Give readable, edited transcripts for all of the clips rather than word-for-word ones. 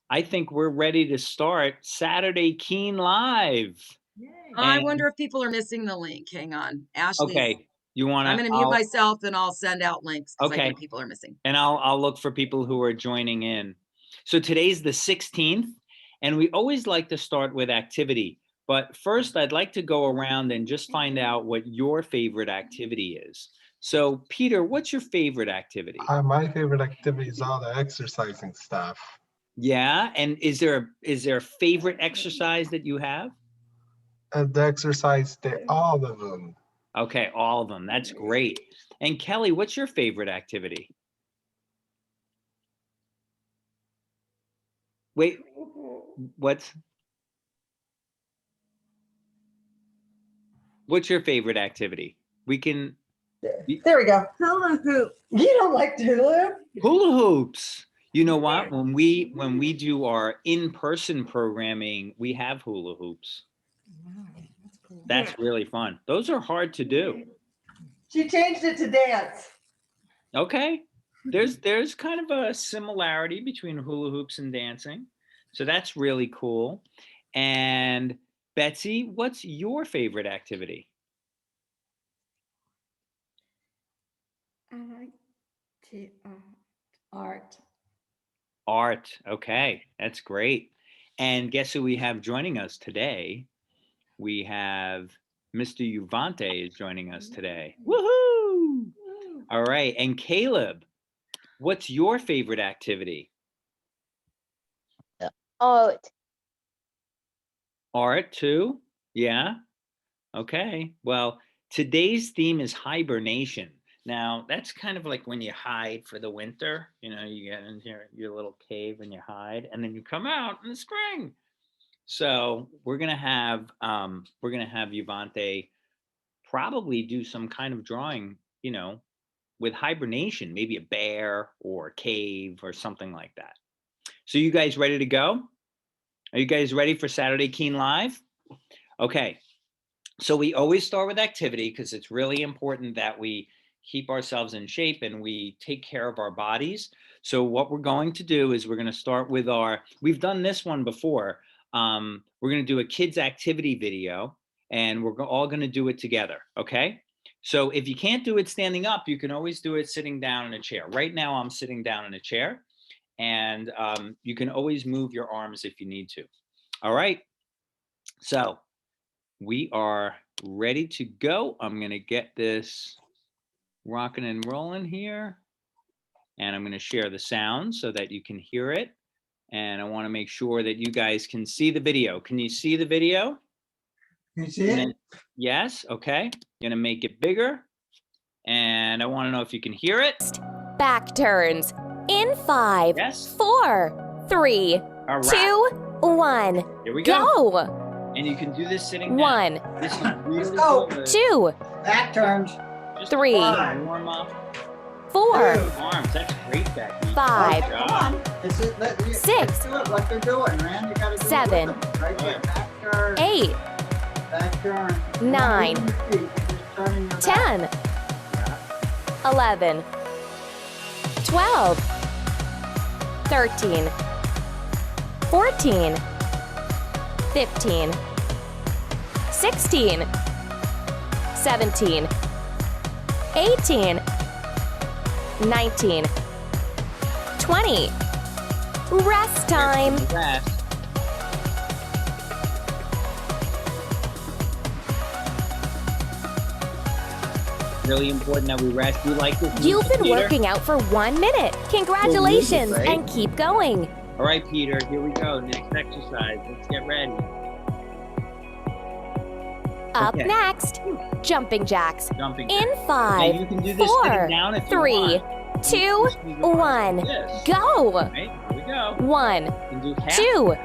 I think we're ready to start Saturday Keen Live. Yay. I And wonder if people are missing the link. Hang on. Ashley's okay, you I'm wanna gonna mute I'll myself and I'll send out links because I okay, think people are missing. and I'll look for people who are joining in. So today's the 16th, and we always like to start with activity. But first, I'd like to go around and just find out what your favorite activity is. So, Peter, what's your favorite activity? My favorite activity is all the exercising stuff. Yeah, and is there a favorite exercise that you have? The exercise, all of them. Okay, all of them. That's great. And Kelly, what's your favorite activity? Wait, what's your favorite activity? We can There we go. Hula hoop. You don't like hula hoop? hula hoops. You know what? When we do our in-person programming, we have hula hoops. Wow, that's cool. That's really fun. Those are hard to do. She changed it to dance. Okay. There's kind of a similarity between hula hoops and dancing. So that's really cool. And Betsy, what's your favorite activity? I like to art. Art. Okay, that's great. And guess who we have joining us today? We have Mr. Uvante is joining us today. Woohoo! All right. And Caleb, what's your favorite activity? Art. Art too? Yeah. Okay. Well, today's theme is hibernation. Now, that's kind of like when you hide for the winter. You know, you get into your little cave and you hide, and then you come out in the spring. So we're gonna have Uvante probably do some kind of drawing, with hibernation, maybe a bear or a cave or something like that. So you guys ready to go? Are you guys ready for Saturday Keen Live? Okay. So we always start with activity because it's really important that we keep ourselves in shape and we take care of our bodies. So what we're going to do is we're going to start with we've done this one before. We're going to do a kids activity video and we're all going to do it together. Okay. So if you can't do it standing up, you can always do it sitting down in a chair. Right now I'm sitting down in a chair, and you can always move your arms if you need to. All right. So we are ready to go. I'm going to get this rocking and rolling here, and I'm going to share the sound so that you can hear it. And I want to make sure that you guys can see the video. Can you see the video? Can you see it? Yes. Okay. I'm going to make it bigger, and I want to know if you can hear it. Back turns in 5, Yes. 4, 3, All right. 2, 1. Here we go. Go. And you can do this sitting down. 1, This is really go. good. 2, Back turns. Just 3, warm up 4, arms. That's great, Becky. 5, Good job. Come on. Six. Let's do it like they're doing, man. You gotta do it 7, with them. Right there. Back turn. 8, Back turn. 9, You're not moving your feet, you're just turning your back. 10, 11, 12, 13, 14, 15, 16, 17, 18, 19, 20. Rest time. Rest. Really important that we rest. You like this? You've been Peter? working out for 1 minute. Congratulations, right? and keep going. All right, Peter, here we go. Next exercise. Let's get ready. Up Okay. next, jumping jacks. Jumping. In Now 5, you can do this 4, sitting down if you 3, want. 2, Just move your arms 1. like this. Go. Right, here we go. 1, You can do half. 2,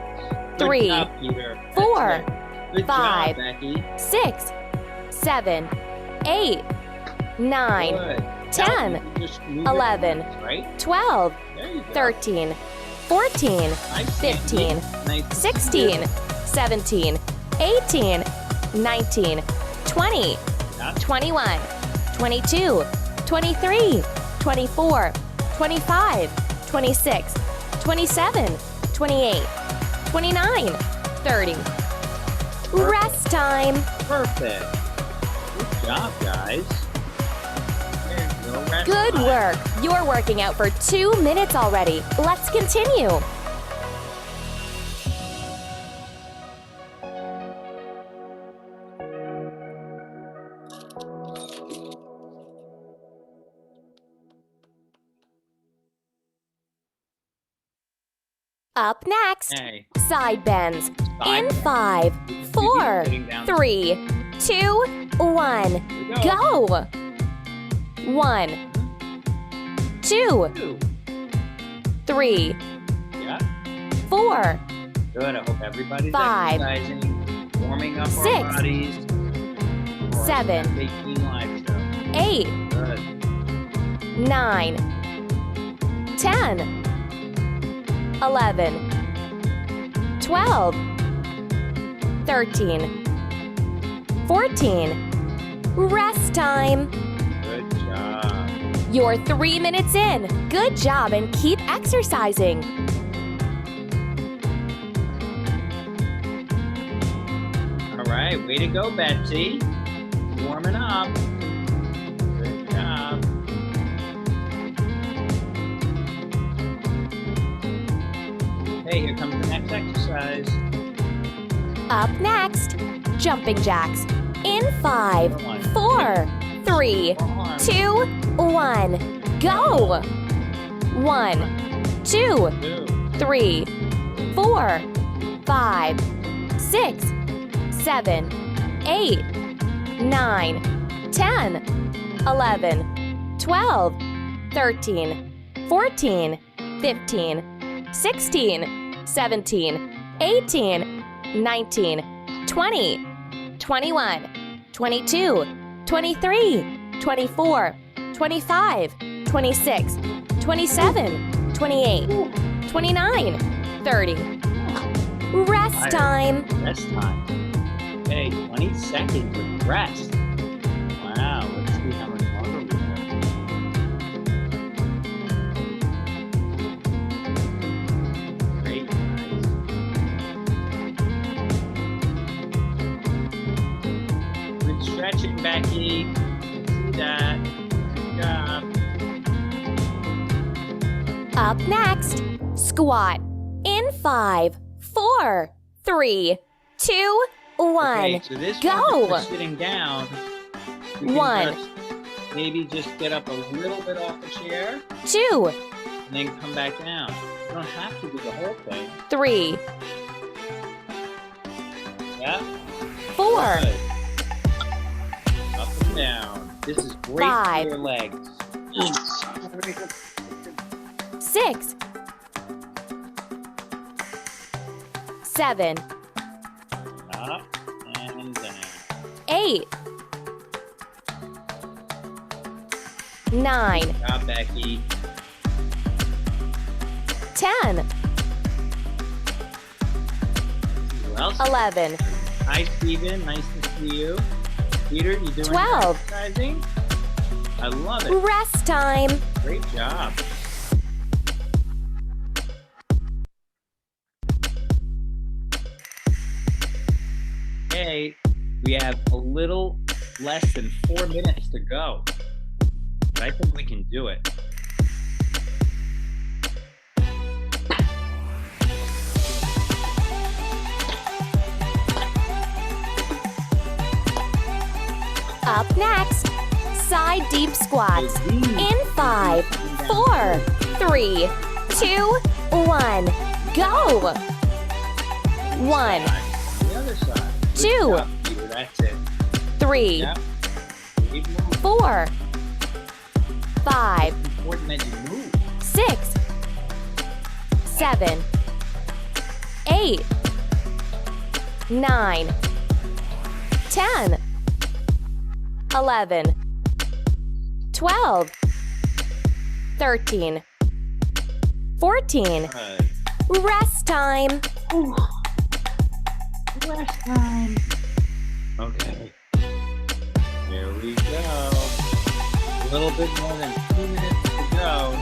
Good 3, job, Peter. That's 4, it. Good 5, job, Becky. 6, 7, 8, 9, Good. 10, Now you can just move your 11, arms, right? 12, There you go. 13, 14, Nice 15, technique. Nice. 16, 17, 18, 19, 20, Yeah. 21, 22, 23, 24, 25, 26, 27, 28, 29, 30. Rest time. Perfect. Good job, guys. There you go. Rest Good time. work. You're working out for 2 minutes already. Let's continue. Up next, Hey. side bends. Side In bends. 5, 4, Sitting down. 3, 2, 1. Here we go. Go! 1, 2, 2. 3, Yeah. 4, Good. I hope everybody's 5, exercising, warming up 6, our bodies. for our 7, Cafe Teen Live show. 8, Good. 9, 10, 11, 12, 13, 14. Rest time. Good job. You're 3 minutes in. Good job and keep exercising. All right. Way to go, Betsy. Warming up. Good job. Hey, here comes the next exercise. Up next, jumping jacks. In 5, 4, 3, More arms. 2, 1. Go! 1, 2, 2. 3, 4, 5, 6, 7, 8, 9, 10, 11, 12, 13, 14, 15, 16, 17, 18, 19, 20, 21, 22, 23, 24, 25, 26, 27, 28, 29, 30. Rest time. Rest time. Okay, 20 seconds with rest. Wow, let's see how much longer we have. Great, guys. Good stretching, Becky. See that. Good job. Up next, squat. In 5, 4, 3, 2, 1. Okay, so this Go. one, if we're sitting down, we can 1, maybe just get up a little bit off the chair 2, and then come back down. You don't have to do the whole thing. 3, Yeah? 4, Good. Up and down. This is great 5. for your legs. 6, 7, Up and down. 8, 9, Good job, Becky. 10, Who else? 11, Hi, Steven. Nice to see you. Peter, you doing 12. exercising? I love it. rest time. Great job. Okay, we have a little less than 4 minutes to go. But I think we can do it. Up next, side deep squats. In 5, 4, 3, 2, 1. Go! 1, The other side. Good 2. job, Peter. That's it. 3, Yep. Keep moving. 4, 5, It's important that you move. 6, 7, 8, 9, 10, 11, 12, 13, 14. Good. Rest time. Last time. Okay. Here we go. A little bit more than 2 minutes to go.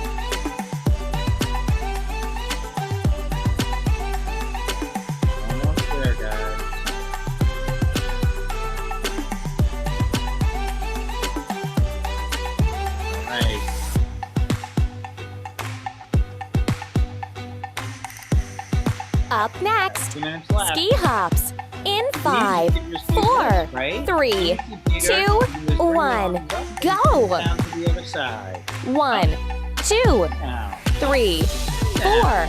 Up next, 2 minutes left. ski hops. In Easy, 5, you just do 4, this, right? 3, Easy, Peter. 2, You just bring your 1. arms up and Go. down to the other side. 1, 2, Now. 3, 4,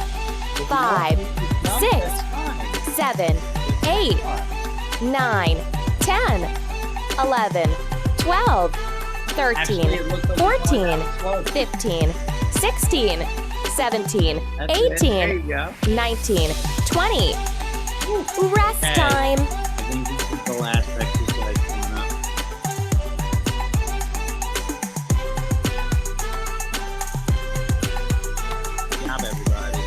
5, 6, 7, 8, 9, 10, 11, 12, 13, 14, 15, 16, 17, 18, 19, 20. Rest Okay. time. I think this is the last exercise coming up. Good job, everybody.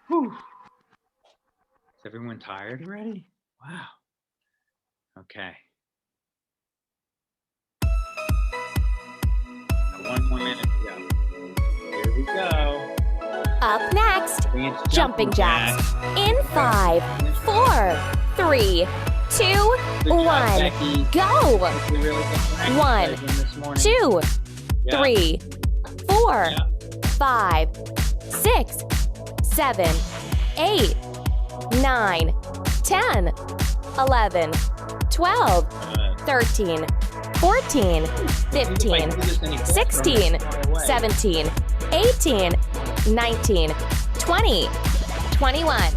Whew. Is everyone tired already? Wow. Okay. Got 1 more minute to go. Here we go. Up next, Bring it to jumping jacks. In 5, 4, 3, 2, Good job, 1. Becky. Go. We really got some 1, exercise in this morning. 2, Yeah. 3, 4, Yeah. 5, 6, 7, 8, 9, 10, 11, 12, Good. 13, 14, 15, 16, 17, 18, 19, 20, 21,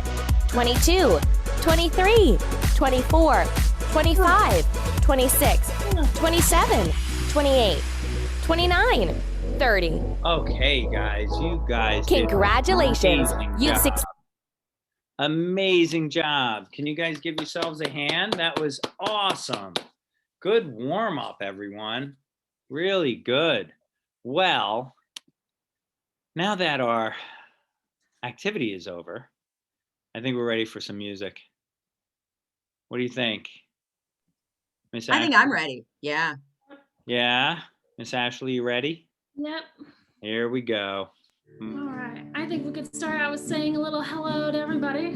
22, 23, 24, 25, 26, 27, 28, 29, 30. Okay, guys, you guys. did an Congratulations. amazing You've job. succeeded. Amazing job. Can you guys give yourselves a hand? That was awesome. Good warm up, everyone. Really good. Well, now that our activity is over, I think we're ready for some music. What do you think? Miss I think Ashley? I'm ready. Yeah. Yeah? Miss Ashley, you ready? Yep. Here we go. All right. I think we could start out with saying a little hello to everybody.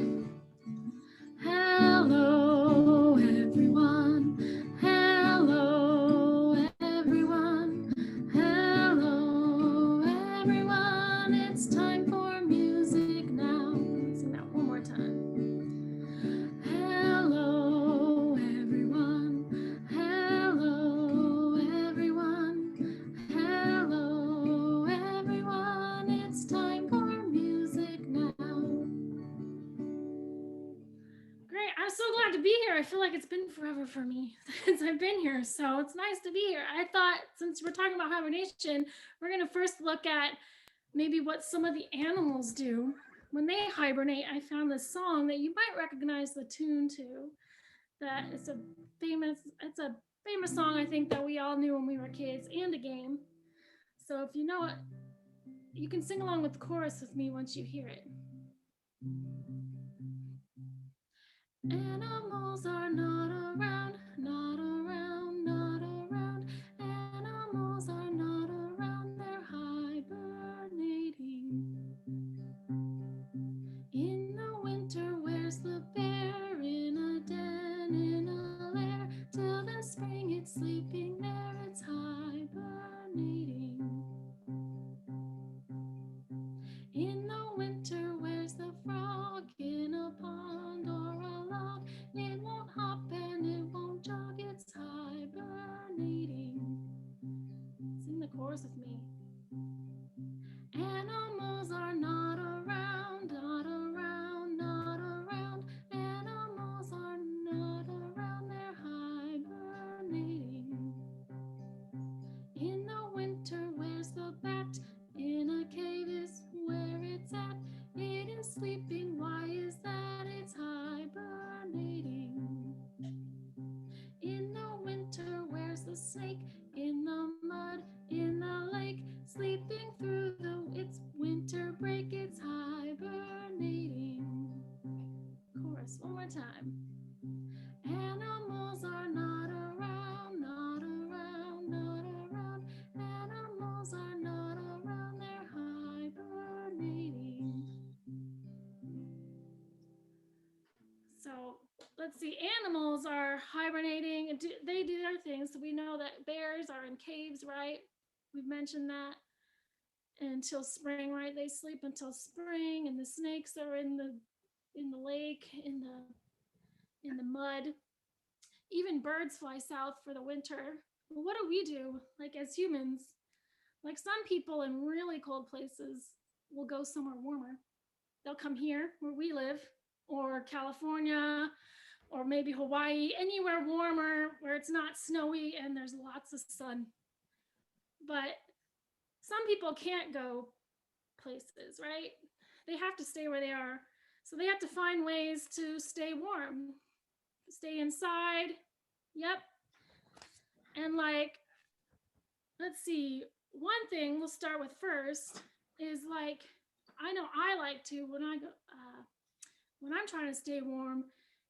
Hello, everyone. Hello, everyone. Hello, everyone. It's time for music now. Sing that one more time. Hello, everyone. Hello, everyone. Hello, everyone. It's time for music now. Great. I'm so glad to be here. I feel like it's been forever for me since I've been here. So it's nice to be here. I thought since we're talking about hibernation, we're going to first look at maybe what some of the animals do when they hibernate. I found this song that you might recognize the tune to. That it's a famous song I think that we all knew when we were kids, and a game. So if you know it, you can sing along with the chorus with me once you hear it. Animals are not around, not around, not around. Animals are not around, they're hibernating. In the winter, where's the bear? In a den, in a lair. Till the spring, it's sleeping there, it's hibernating. In the winter, where's the frog? In a pond or a log. It won't hop and it won't jog, it's hibernating. Sing the chorus with me. Animals are not around, not around, not around. Animals are not around, they're hibernating. In the winter, where's the bat? In a cave is where it's at. It is sleeping, why is that? It's hibernating. In the winter, where's the snake? In the mud, in the lake, sleeping through its winter break, it's hibernating. Chorus, one more time. Animals are not around, not around, not around. Animals are not around, they're hibernating. So let's see, animals are hibernating and they do their things. So we know that bears are in caves, right? We've mentioned that. until spring, right? They sleep until spring, and the snakes are in the lake, in the mud. Even birds fly south for the winter. Well, what do we do, like as humans? Like some people in really cold places will go somewhere warmer. They'll come here where we live, or California, or maybe Hawaii, anywhere warmer where it's not snowy and there's lots of sun. But some people can't go places, right? They have to stay where they are. So they have to find ways to stay warm, stay inside. Yep. And like, let's see, one thing we'll start with first is like, I know I like to, when I'm trying to stay warm,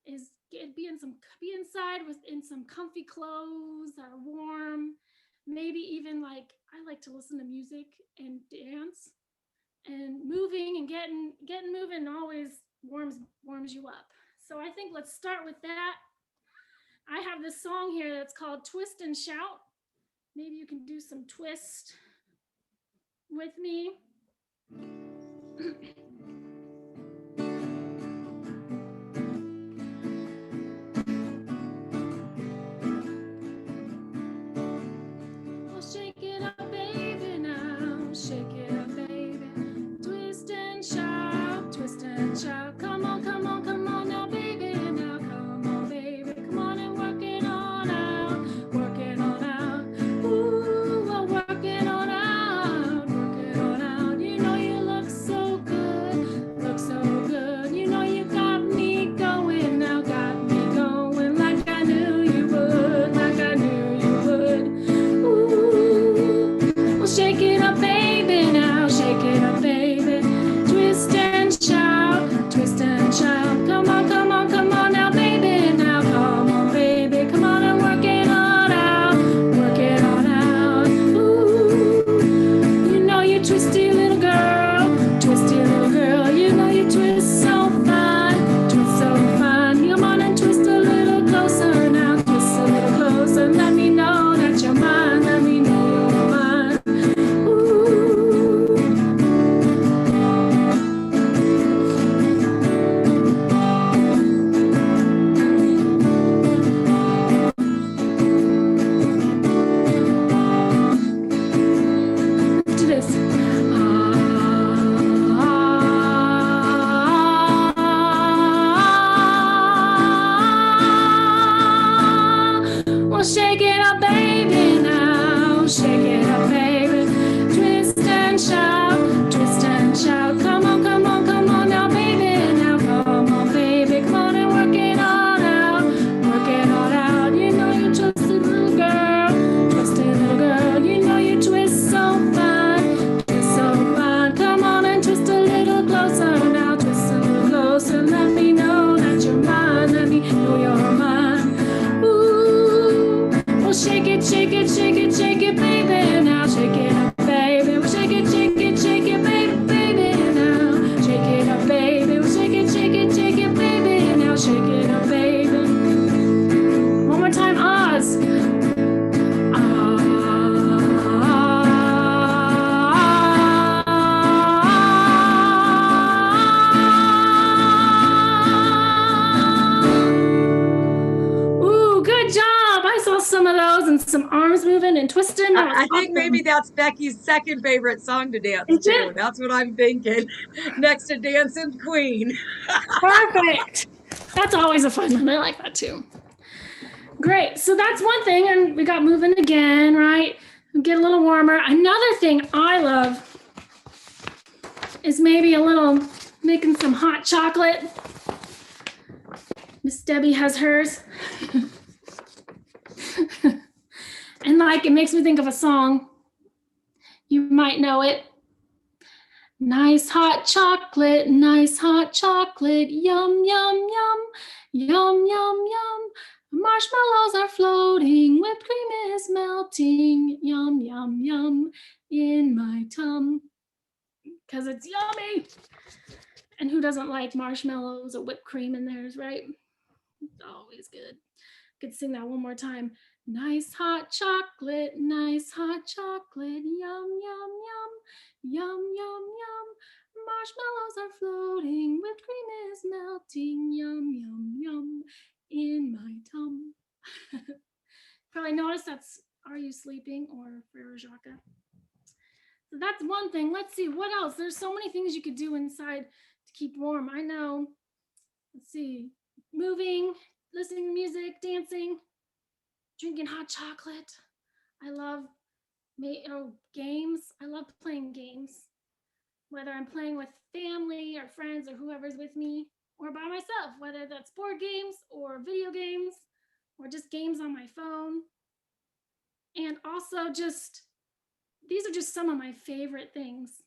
is be inside in some comfy clothes that are warm. Maybe even like, I like to listen to music and dance, and moving and getting moving always warms you up. So I think let's start with that. I have this song here that's called Twist and Shout. Maybe you can do some twist with me. Well, shake it up, baby, now. Shake it up, baby. Twist and shout, twist and shout. Come on, come on, come on now, baby. Now, come on, baby. Come on and work it on out. Work it on out. Ooh, well, work it on out. Work it on out. You know you look so good. Look so good. You know you got me going now. Got me going like I knew you would. Like I knew you would. Ooh, well, shake it up, baby, now. Shake it up, baby. Twist and shout. Twist and shout. Come on, come on, come on now, baby. Now, come on, baby. Come on and work it on out. Work it on out. Ooh, you know you twisty little girl. Twisty little girl. You know you twist so fine. Twist so fine. Come on and twist a little closer now. Twist a little closer. Let me know that you're mine. Let me know you're mine. Ooh. Do this. Well, shake it up, baby, now. Shake it up, baby. Twist and shout, twist and shout. Come on, come on, come on now, baby. Now, come on, baby. Come on and work it on out. Work it on out. You know you twisted little girl. Twisted little girl. You know you twist so fine. Twist so fine. Come on and twist a little closer now. Twist a little closer. Let me know that you're mine. Let me know you're mine. Ooh. Well, shake it, shake it, shake it, shake it, baby. Now shake it up, baby. Well, shake it, baby, baby. Now shake it up, baby. Well, shake it, baby. Now shake it up, baby. One more time, Oz. Ooh, good job. I saw some of those and some arms moving and twisting. That was I think awesome. maybe that's Becky's second favorite song to dance Is to. it? That's what I'm thinking. Next to Dancing Queen. Perfect. That's always a fun one. I like that too. Great. So that's one thing. And we got moving again, right? Get a little warmer. Another thing I love is maybe a little making some hot chocolate. Miss Debbie has hers. And like, it makes me think of a song. You might know it. Nice hot chocolate, yum, yum, yum, yum, yum, yum. Marshmallows are floating, whipped cream is melting, yum, yum, yum, in my tum. Because it's yummy. And who doesn't like marshmallows or whipped cream in theirs, right? It's always good. Could sing that one more time. Nice hot chocolate, nice hot chocolate, yum, yum, yum, yum, yum, yum. Marshmallows are floating, whipped cream is melting, yum, yum, yum, in my tum. Probably noticed that's Are You Sleeping or Frere Jacques. So that's one thing. Let's see, what else? There's so many things you could do inside to keep warm. I know. Let's see, moving, listening to music, dancing, drinking hot chocolate. I love games. I love playing games, whether I'm playing with family or friends or whoever's with me, or by myself, whether that's board games or video games or just games on my phone. And also these are just some of my favorite things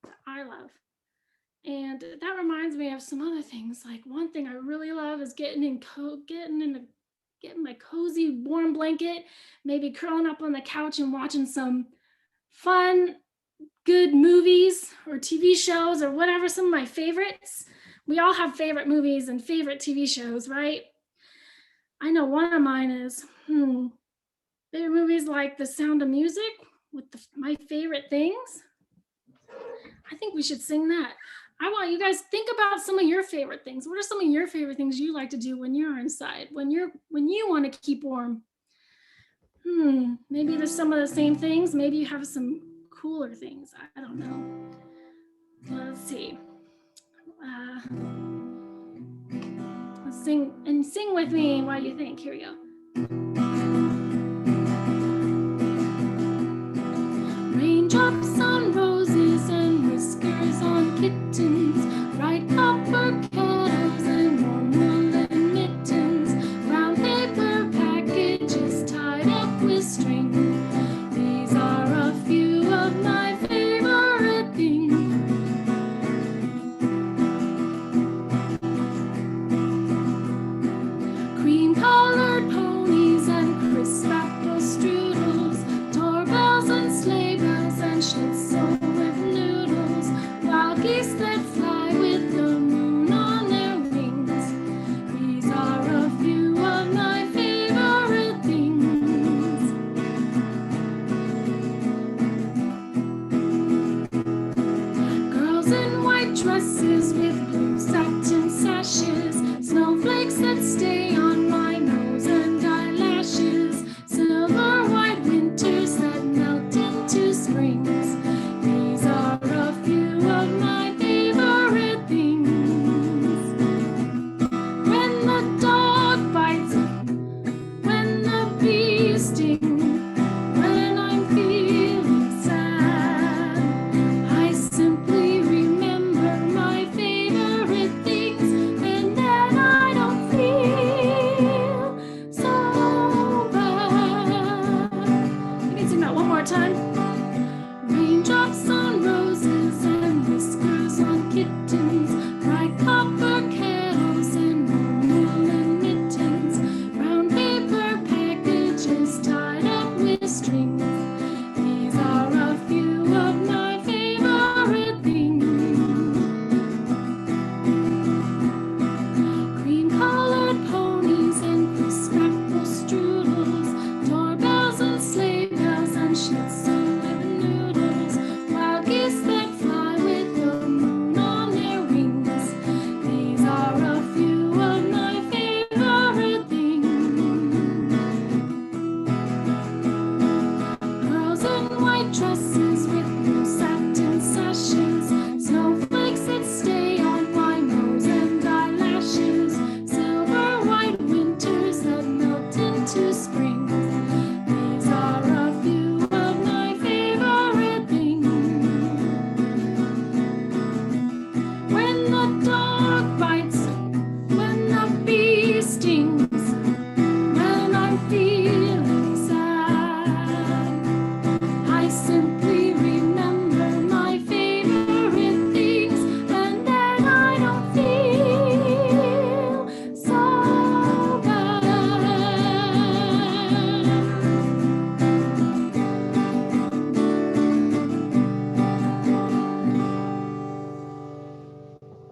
that I love. And that reminds me of some other things. Like one thing I really love is getting my cozy warm blanket, maybe curling up on the couch and watching some fun, good movies or TV shows or whatever, some of my favorites. We all have favorite movies and favorite TV shows, right? I know one of mine is favorite movies like The Sound of Music with my favorite things. I think we should sing that. I want you guys think about some of your favorite things. What are some of your favorite things you like to do when you're inside, when you want to keep warm? Maybe there's some of the same things. Maybe you have some cooler things. I don't know. Let's see. Let's sing with me while you think. Here we go. Raindrops on roses and whiskers on kittens, bright copper kettles and warm woolen mittens, brown paper packages tied up with string. These are a few of my favorite things. Cream-colored ponies and crisp apple strudels, doorbells and sleigh bells and schnitzel with noodles, wild geese that fly with the moon on their wings. These are a few of my favorite things. Girls in white dresses with blue satin sashes, snowflakes that stay on my nose and eyelashes, silver white winters that melt into springs. These are a few of my favorite things. When the dog bites, when the bee stings, when I'm feeling sad, I simply remember my favorite things, and then I don't feel so bad. You can sing that one more time. Raindrops on roses and whiskers on kittens, bright copper kettles and warm woolen mittens, brown paper packages tied up with strings. These are a few of my favorite things. Cream-colored ponies and crisp apple strudels, doorbells and sleigh bells and schnitzel with noodles, wild geese that fly with the moon on their wings. These are a few of my favorite things. Girls in white dresses with blue satin sashes, snowflakes that stay on my nose and eyelashes, silver white winters that melt into springs. These are a few of my favorite things. When the dog bites, when the bee stings, when I'm feeling sad, I simply remember my favorite things, and then I don't feel so bad.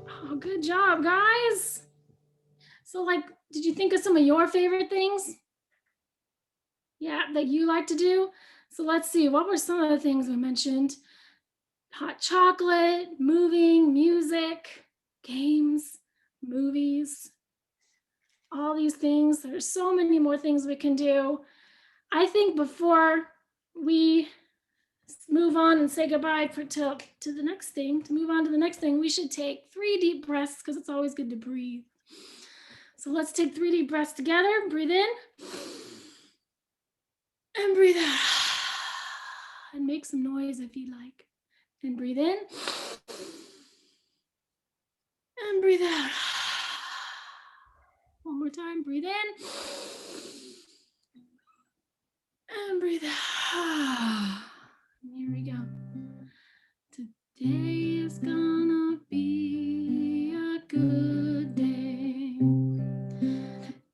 Oh, good job, guys. So, did you think of some of your favorite things? Yeah, that you like to do. So let's see, what were some of the things we mentioned? Hot chocolate, moving, music, games, movies, all these things. There's so many more things we can do. I think before we move on and say goodbye to the next thing, to move on to the next thing, we should take 3 deep breaths because it's always good to breathe. So let's take 3 deep breaths together. Breathe in and breathe out. And make some noise if you like. And breathe in and breathe out. One more time. Breathe in and breathe out. And here we go. Today is gonna be a good day.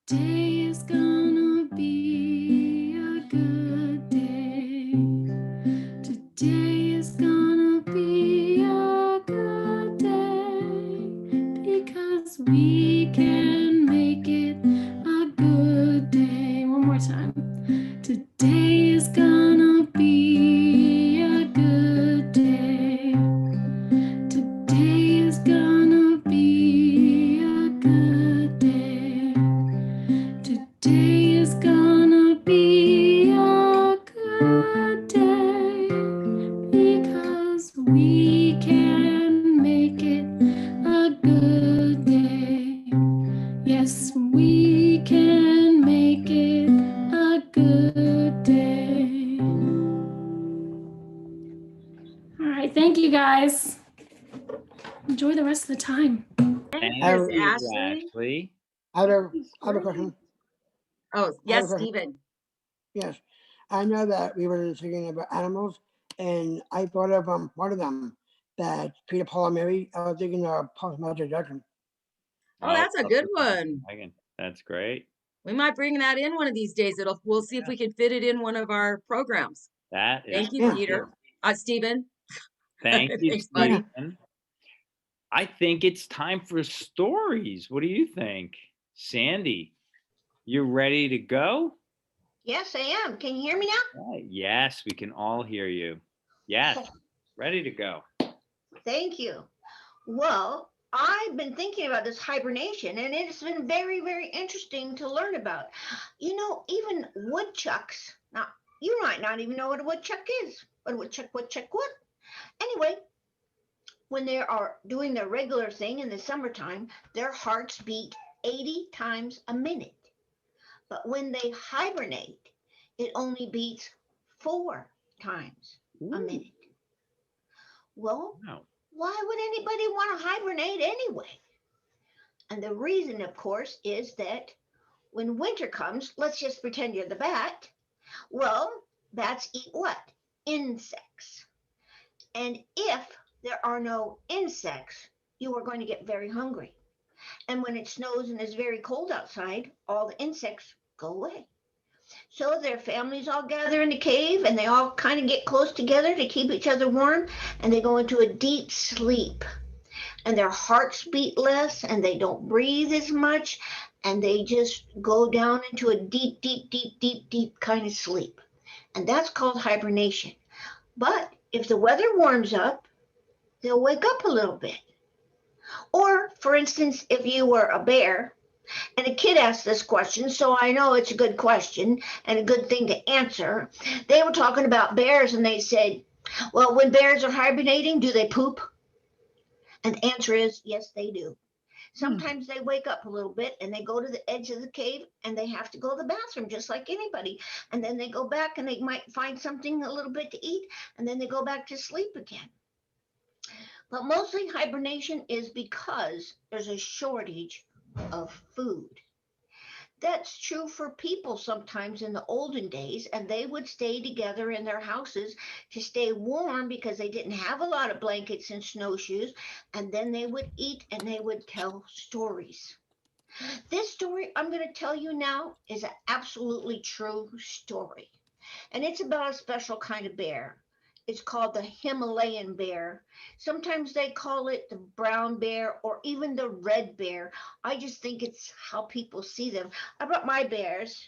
Today is gonna be a good day. Today is gonna be a good day because we can make it a good day. One more time. Today is gonna be a good day. Today is gonna be a good day. Today is gonna be a good day because we can make it a good day. Yes, we can make it a good day. All right, thank you guys. Enjoy the rest of the time. Thank Miss you, Ashley. Ashley. I have a question. Oh, yes, question. Stephen. Yes, I know that we were speaking about animals, and I thought of one of them, that Peter, Paul, and Mary. I was thinking of Paul's Mother Jackson. Oh, that's a good Puppet one. Dragon. That's great. We might bring that in one of these days. We'll see if we can fit it in one of our programs. That is Thank you, Yeah. Peter. Stephen. Thank you, Thanks, buddy. Stephen. I think it's time for stories. What do you think? Sandy, you ready to go? Yes, I am. Can you hear me now? Yes, we can all hear you. Yes, ready to go. Thank you. Well, I've been thinking about this hibernation, and it's been very, very interesting to learn about. You know, even woodchucks. Now, you might not even know what a woodchuck is. What a woodchuck, what? Anyway, when they are doing their regular thing in the summertime, their hearts beat 80 times a minute. But when they hibernate, it only beats 4 times a minute. Well, Wow. why would anybody want to hibernate anyway? And the reason, of course, is that when winter comes, let's just pretend you're the bat. Well, bats eat what? Insects. And if there are no insects, you are going to get very hungry. And when it snows and is very cold outside, all the insects go away. So their families all gather in the cave and they all kind of get close together to keep each other warm, and they go into a deep sleep. And their hearts beat less and they don't breathe as much, and they just go down into a deep, deep, deep, deep, deep kind of sleep. And that's called hibernation. But if the weather warms up, they'll wake up a little bit. Or, for instance, if you were a bear, and a kid asked this question, so I know it's a good question and a good thing to answer. They were talking about bears and they said, well, when bears are hibernating, do they poop? And the answer is yes, they do. Sometimes they wake up a little bit and they go to the edge of the cave and they have to go to the bathroom just like anybody. And then they go back and they might find something a little bit to eat, and then they go back to sleep again. But mostly hibernation is because there's a shortage of food. That's true for people sometimes in the olden days, and they would stay together in their houses to stay warm because they didn't have a lot of blankets and snowshoes, and then they would eat and they would tell stories. This story I'm going to tell you now is an absolutely true story, and it's about a special kind of bear. It's called the Himalayan bear. Sometimes they call it the brown bear or even the red bear. I just think it's how people see them. I brought my bears.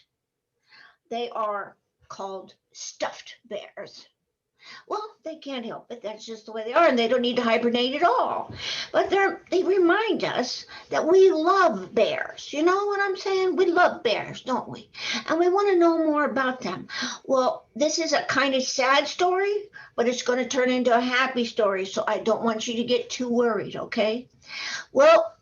They are called stuffed bears. Well, they can't help it. That's just the way they are, and they don't need to hibernate at all. But they remind us that we love bears. You know what I'm saying? We love bears, don't we? And we want to know more about them. Well, this is a kind of sad story, but it's going to turn into a happy story, so I don't want you to get too worried, okay? Well,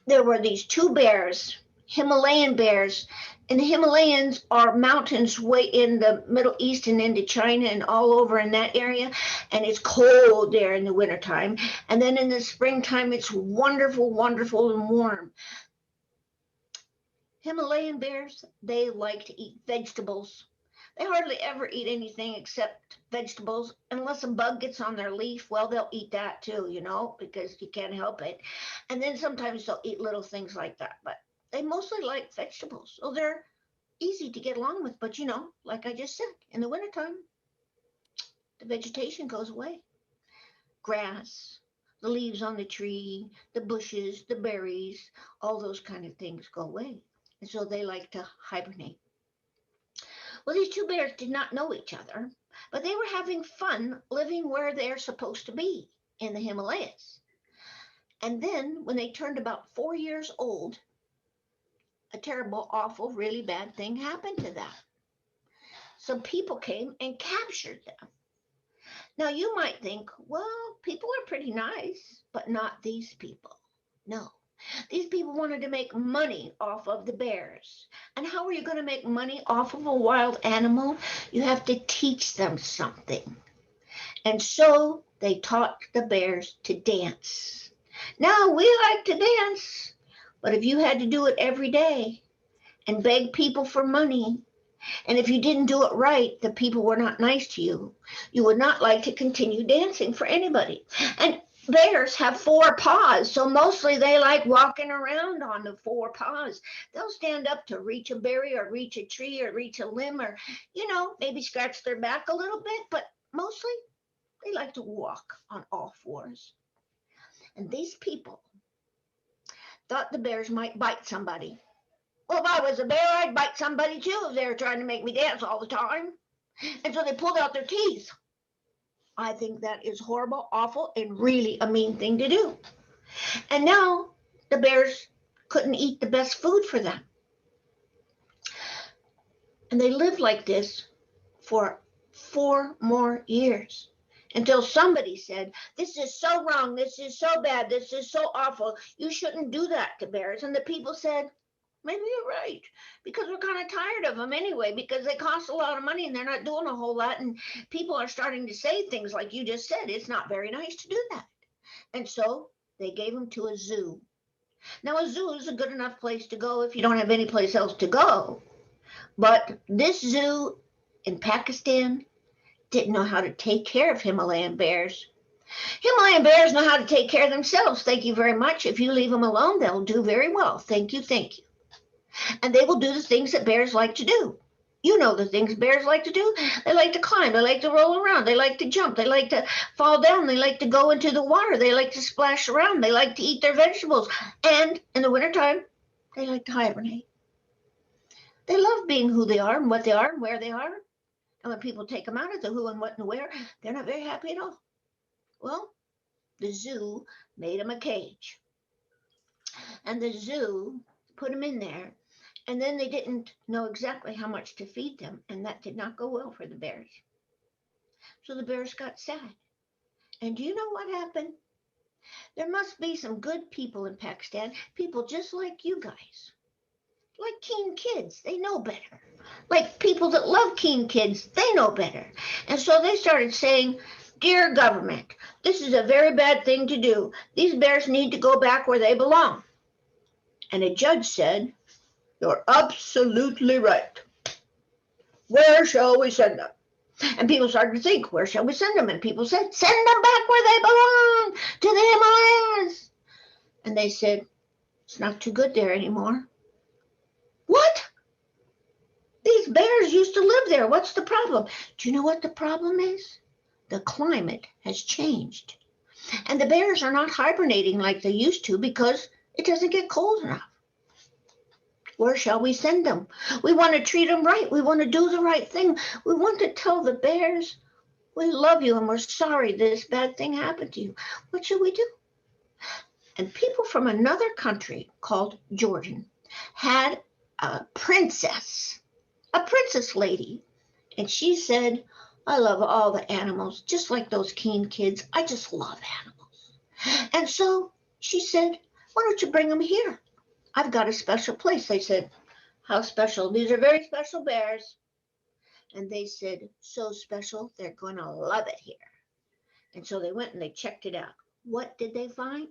there were these two bears, Himalayan bears, and the Himalayas are mountains way in the Middle East and into China and all over in that area. And it's cold there in the wintertime. And then in the springtime, it's wonderful, wonderful and warm. Himalayan bears, they like to eat vegetables. They hardly ever eat anything except vegetables, unless a bug gets on their leaf. Well, they'll eat that too, you know, because you can't help it. And then sometimes they'll eat little things like that. But they mostly like vegetables. So they're easy to get along with. But, you know, like I just said, in the wintertime, the vegetation goes away. Grass, the leaves on the tree, the bushes, the berries, all those kind of things go away. And so they like to hibernate. Well, these two bears did not know each other, but they were having fun living where they're supposed to be, in the Himalayas. And then when they turned about 4 years old, a terrible, awful, really bad thing happened to them. Some people came and captured them. Now you might think, well, people are pretty nice, but not these people. No, these people wanted to make money off of the bears. And how are you going to make money off of a wild animal? You have to teach them something. And so they taught the bears to dance. Now we like to dance. But if you had to do it every day and beg people for money, and if you didn't do it right, the people were not nice to you, you would not like to continue dancing for anybody. And bears have 4 paws, so mostly they like walking around on the 4 paws. They'll stand up to reach a berry or reach a tree or reach a limb or, you know, maybe scratch their back a little bit, but mostly they like to walk on all 4s. And these people thought the bears might bite somebody. Well, if I was a bear, I'd bite somebody too if they were trying to make me dance all the time. And so they pulled out their teeth. I think that is horrible, awful, and really a mean thing to do. And now the bears couldn't eat the best food for them. And they lived like this for 4 more years. Until somebody said, this is so wrong, this is so bad, this is so awful, you shouldn't do that to bears. And the people said, maybe you're right, because we're kind of tired of them anyway, because they cost a lot of money and they're not doing a whole lot. And people are starting to say things like you just said, it's not very nice to do that. And so they gave them to a zoo. Now, a zoo is a good enough place to go if you don't have any place else to go. But this zoo in Pakistan didn't know how to take care of Himalayan bears. Himalayan bears know how to take care of themselves. Thank you very much. If you leave them alone, they'll do very well. Thank you, thank you. And they will do the things that bears like to do. You know the things bears like to do. They like to climb. They like to roll around. They like to jump. They like to fall down. They like to go into the water. They like to splash around. They like to eat their vegetables. And in the wintertime, they like to hibernate. They love being who they are and what they are and where they are. And when people take them out of the who and what and where, they're not very happy at all. Well, the zoo made them a cage. And the zoo put them in there. And then they didn't know exactly how much to feed them. And that did not go well for the bears. So the bears got sad. And do you know what happened? There must be some good people in Pakistan, people just like you guys. Like keen kids, they know better. Like people that love keen kids, they know better. And so they started saying, dear government, this is a very bad thing to do. These bears need to go back where they belong. And a judge said, you're absolutely right. Where shall we send them? And people started to think, where shall we send them? And people said, send them back where they belong, to the Himalayas. And they said, it's not too good there anymore. What? These bears used to live there. What's the problem? Do you know what the problem is? The climate has changed. And the bears are not hibernating like they used to because it doesn't get cold enough. Where shall we send them? We want to treat them right. We want to do the right thing. We want to tell the bears, we love you and we're sorry this bad thing happened to you. What should we do? And people from another country called Jordan had a princess lady. And she said, I love all the animals, just like those keen kids. I just love animals. And so she said, why don't you bring them here? I've got a special place. They said, how special? These are very special bears. And they said, so special, they're going to love it here. And so they went and they checked it out. What did they find?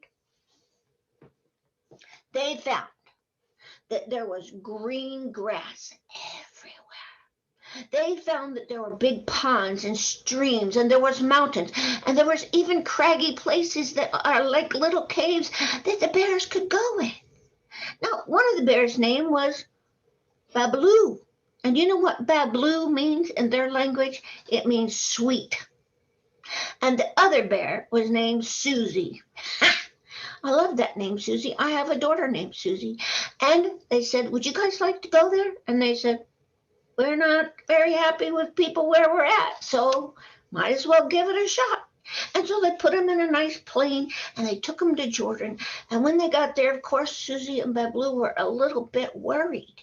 They found that there was green grass everywhere. They found that there were big ponds and streams, and there was mountains, and there was even craggy places that are like little caves that the bears could go in. Now, one of the bears' name was Babaloo. And you know what Babaloo means in their language? It means sweet. And the other bear was named Susie. I love that name, Susie. I have a daughter named Susie. And they said, would you guys like to go there? And they said, we're not very happy with people where we're at, so might as well give it a shot. And so they put them in a nice plane and they took them to Jordan. And when they got there, of course, Susie and Babaloo were a little bit worried.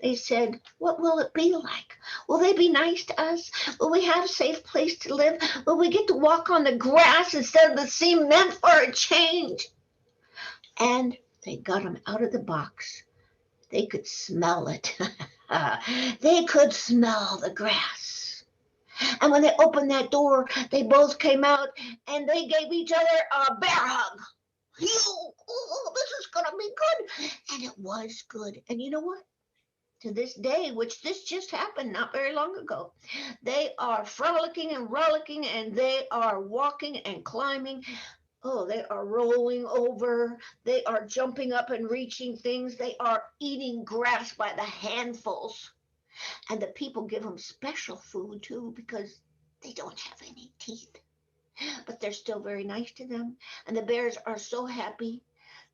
They said, what will it be like? Will they be nice to us? Will we have a safe place to live? Will we get to walk on the grass instead of the cement for a change? And they got them out of the box. They could smell it. They could smell the grass. And when they opened that door, they both came out and they gave each other a bear hug. Oh, this is going to be good. And it was good. And you know what? To this day, which this just happened not very long ago, they are frolicking and rollicking, and they are walking and climbing. Oh, they are rolling over. They are jumping up and reaching things. They are eating grass by the handfuls. And the people give them special food too, because they don't have any teeth. But they're still very nice to them. And the bears are so happy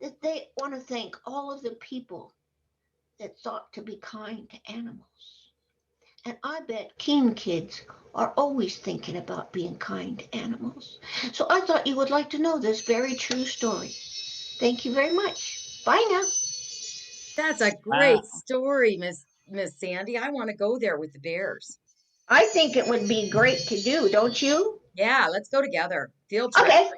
that they want to thank all of the people that thought to be kind to animals. And I bet keen kids are always thinking about being kind to animals. So I thought you would like to know this very true story. Thank you very much. Bye now. That's a great story, Miss Sandy. I want to go there with the bears. I think it would be great to do, don't you? Yeah, let's go together. Field trip. Okay.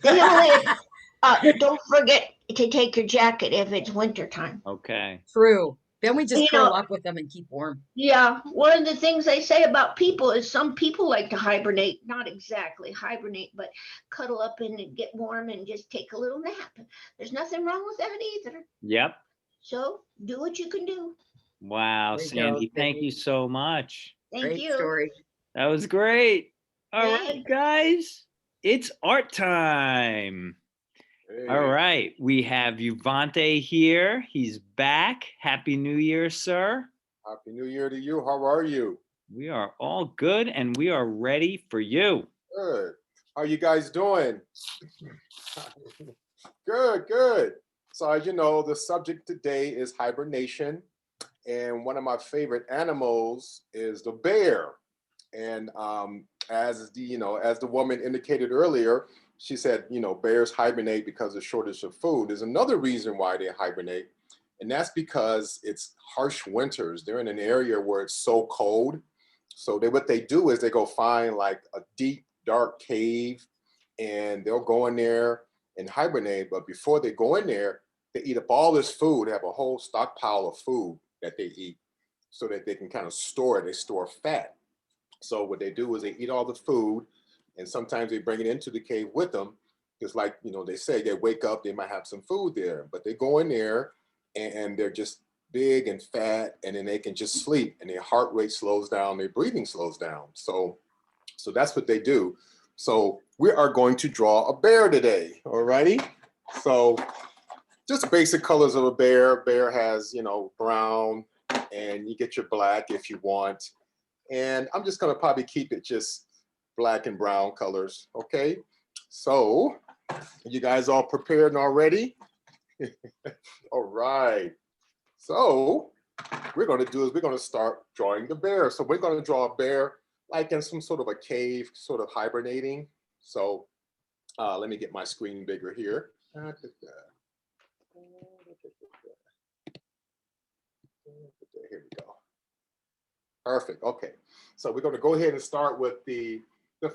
Then only, don't forget to take your jacket if it's wintertime. Okay. True. Then we just You curl know- up with them and keep warm. Yeah, one of the things they say about people is some people like to hibernate, not exactly hibernate, but cuddle up and get warm and just take a little nap. There's nothing wrong with that either. Yep. So do what you can do. Wow, There you go, Sandy, thank Sandy. you so much. Thank Great you. story. That was great. All right, Thanks. guys, it's art time. All right, we have Uvante here. He's back. Happy New Year, sir. Happy New Year to you. How are you? We are all good and we are ready for you. Good. How you guys doing? Good, good. So as you know, the subject today is hibernation. And one of my favorite animals is the bear. And as the woman indicated earlier, she said, bears hibernate because of shortage of food. There's another reason why they hibernate, and that's because it's harsh winters. They're in an area where it's so cold. So what they do is they go find like a deep, dark cave, and they'll go in there and hibernate. But before they go in there, they eat up all this food. They have a whole stockpile of food that they eat so that they can kind of store it. They store fat. So what they do is they eat all the food, and sometimes they bring it into the cave with them. Because like, they say they wake up, they might have some food there, but they go in there and they're just big and fat, and then they can just sleep, and their heart rate slows down, their breathing slows down. So that's what they do. So we are going to draw a bear today, all righty? So just basic colors of a bear. Bear has, brown, and you get your black if you want. And I'm just gonna probably keep it just black and brown colors, okay? So, you guys all prepared and all ready? All right. So, we're going to do is we're going to start drawing the bear. So we're going to draw a bear like in some sort of a cave, sort of hibernating. So let me get my screen bigger here. Here we go. Perfect. Okay. So we're going to go ahead and start with the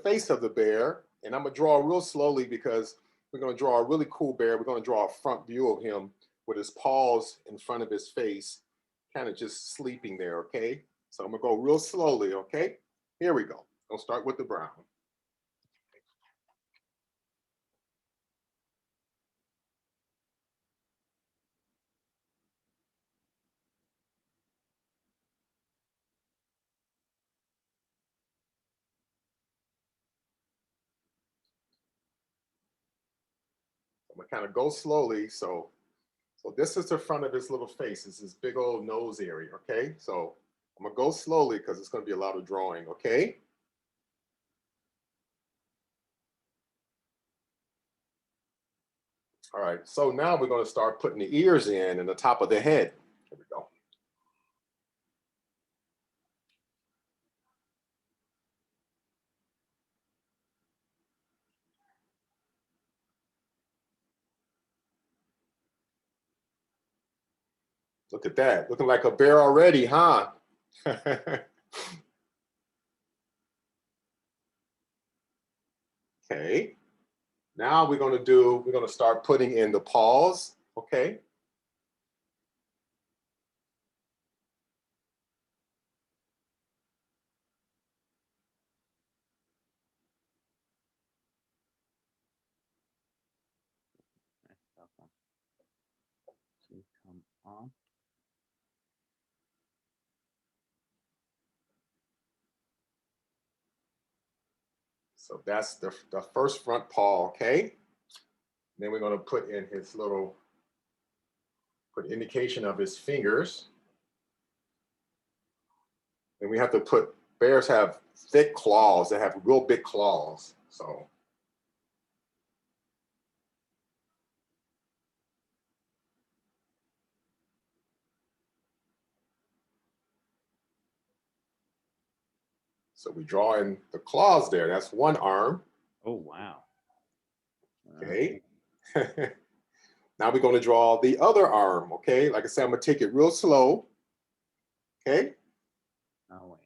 face of the bear. And I'm going to draw real slowly because we're going to draw a really cool bear. We're going to draw a front view of him with his paws in front of his face, kind of just sleeping there. Okay. So I'm going to go real slowly. Okay. Here we go. I'll start with the brown. I'm gonna kind of go slowly. So this is the front of his little face. It's his big old nose area. Okay. So I'm gonna go slowly because it's gonna be a lot of drawing. Okay. All right. So now we're gonna start putting the ears in and the top of the head. Here we go. Look at that. Looking like a bear already, huh? Okay. Now we're going to start putting in the paws. Okay. Come on. So that's the first front paw. Okay. Then we're going to put in his little, put indication of his fingers. And we have to put, bears have thick claws. They have real big claws. So we draw in the claws there. That's one arm. Oh, wow. Okay. Now we're going to draw the other arm. Okay. Like I said, I'm going to take it real slow. Okay. Oh, wait.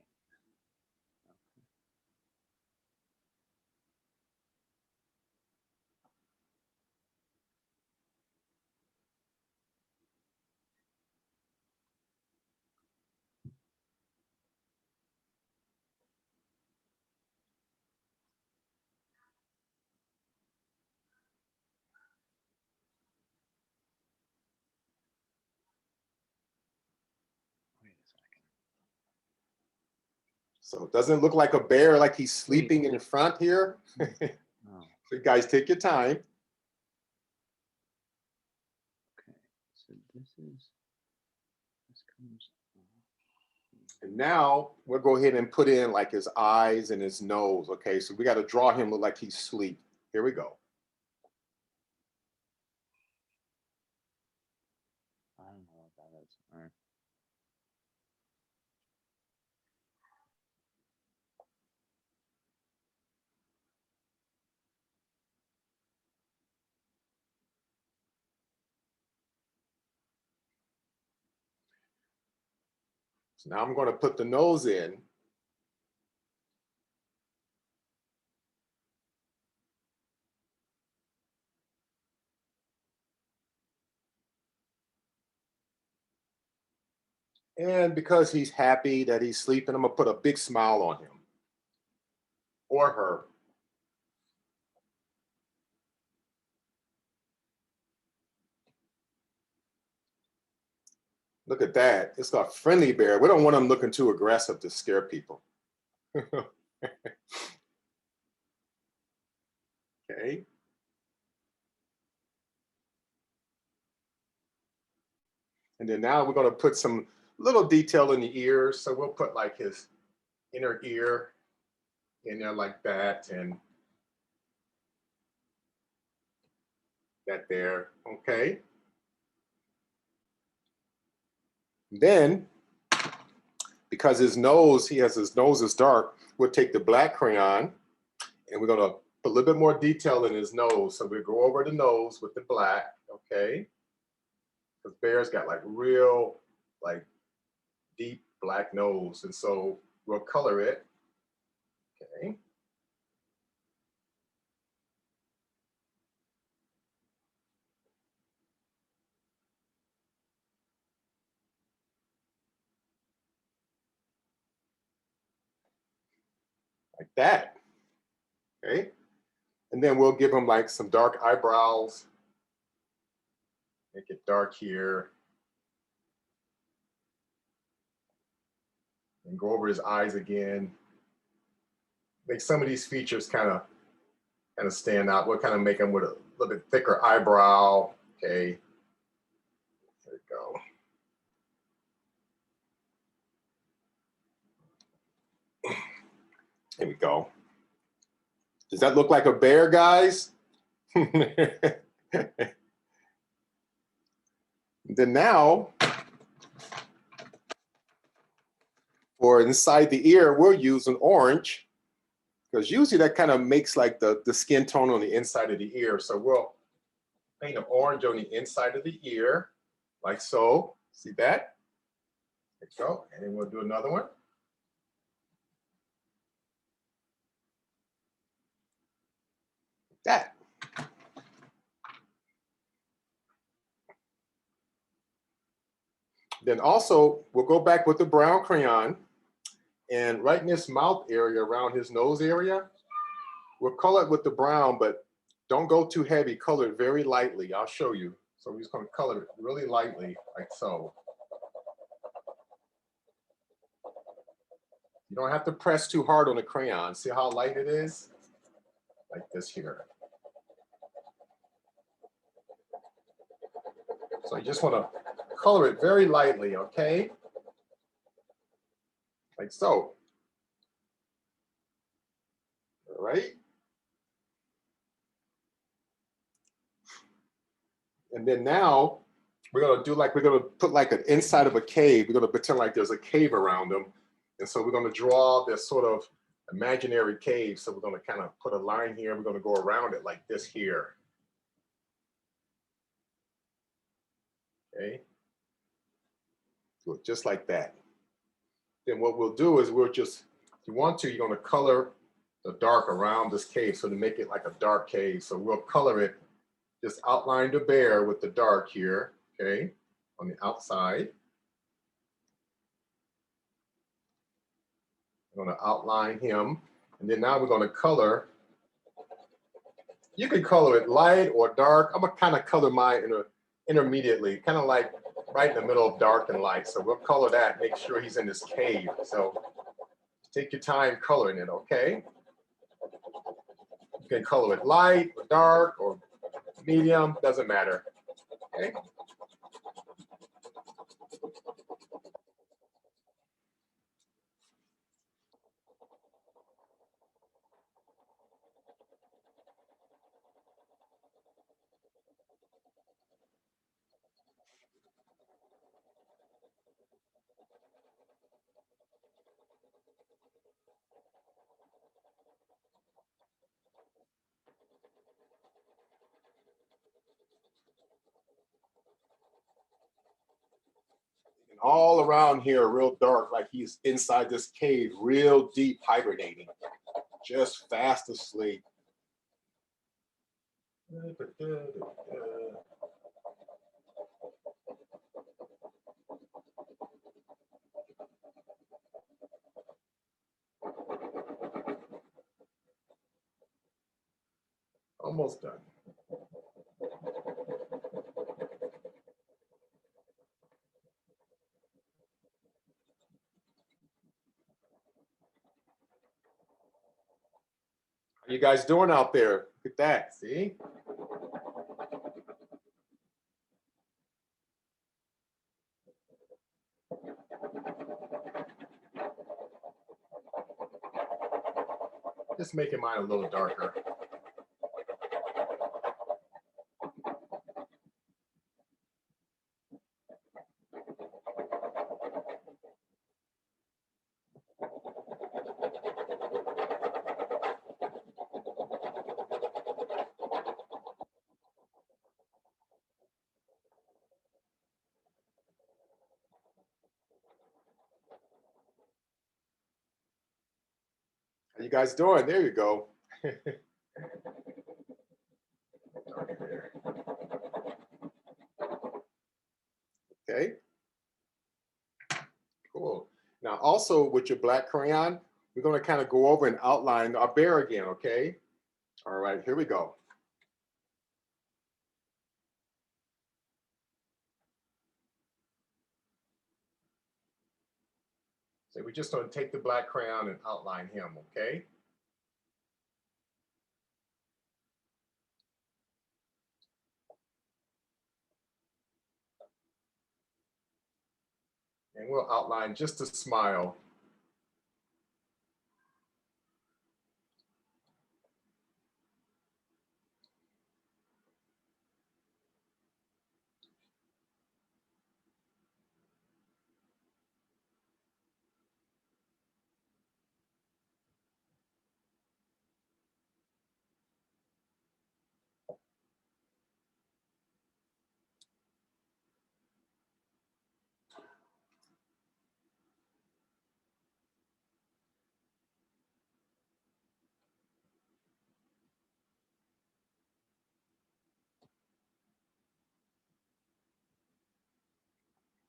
Wait a second. So it doesn't look like a bear, like he's sleeping in front here. Oh, So you guys take your time. okay. So this comes And now we'll go ahead and put in like his eyes and his nose. Okay, so we got to draw him look like he's asleep. Here we go. I don't know what that is. All right. So now I'm going to put the nose in. And because he's happy that he's sleeping, I'm going to put a big smile on him or her. Look at that. It's a friendly bear. We don't want him looking too aggressive to scare people. Okay. And then now we're going to put some little detail in the ears. So we'll put like his inner ear in there like that, and that there. Okay. Then, because his nose, his nose is dark, we'll take the black crayon and we're gonna put a little bit more detail in his nose. So we'll go over the nose with the black, okay? Because Bear's got like real, like deep black nose. And so we'll color it, okay? Like that, okay? And then we'll give him like some dark eyebrows. Make it dark here. And go over his eyes again. Make some of these features kind of stand out. We'll kind of make him with a little bit thicker eyebrow, okay? There we go. There we go. Does that look like a bear, guys? Then now, for inside the ear, we'll use an orange, because usually that kind of makes like the skin tone on the inside of the ear. So we'll paint an orange on the inside of the ear, like so. See that? There you go. And then we'll do another one. That. Then also, we'll go back with the brown crayon, and right in this mouth area, around his nose area, we'll color it with the brown, but don't go too heavy. Color it very lightly. I'll show you. So we're just going to color it really lightly, like so. You don't have to press too hard on the crayon. See how light it is? Like this here. So you just want to color it very lightly, okay? Like so. All right. And then now we're going to put like an inside of a cave. We're going to pretend like there's a cave around them. And so we're going to draw this sort of imaginary cave. So we're going to kind of put a line here. We're going to go around it like this here. Okay. Do it just like that. Then what we'll do is we'll just, if you want to, you're going to color the dark around this cave. So to make it like a dark cave. So we'll color it, just outline the bear with the dark here, okay, on the outside. I'm going to outline him. And then now we're going to color. You can color it light or dark. I'm going to kind of color mine intermediately, kind of like right in the middle of dark and light. So we'll color that, make sure he's in this cave. So take your time coloring it, okay? You can color it light or dark or medium, doesn't matter, okay? All around here, real dark, like he's inside this cave, real deep hibernating, just fast asleep. Almost done. How you guys doing out there? Look at that, see? Just making mine a little darker. How you guys doing? There you go. Okay. Cool. Now, also with your black crayon, we're going to kind of go over and outline our bear again, okay? All right, here we go. So we're just going to take the black crayon and outline him, okay? And we'll outline just a smile.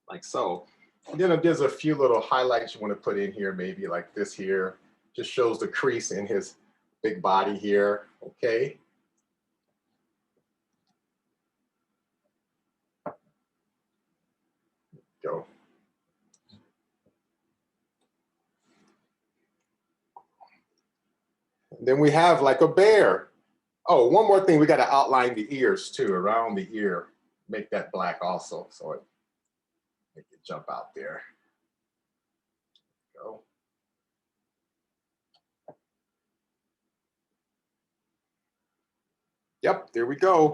Like so. And then there's a few little highlights you want to put in here, maybe like this here. Just shows the crease in his big body here, okay? Go. Then we have like a bear. Oh, one more thing, we got to outline the ears too, around the ear. Make that black also, so it make it jump out there. Go. Yep, there we go.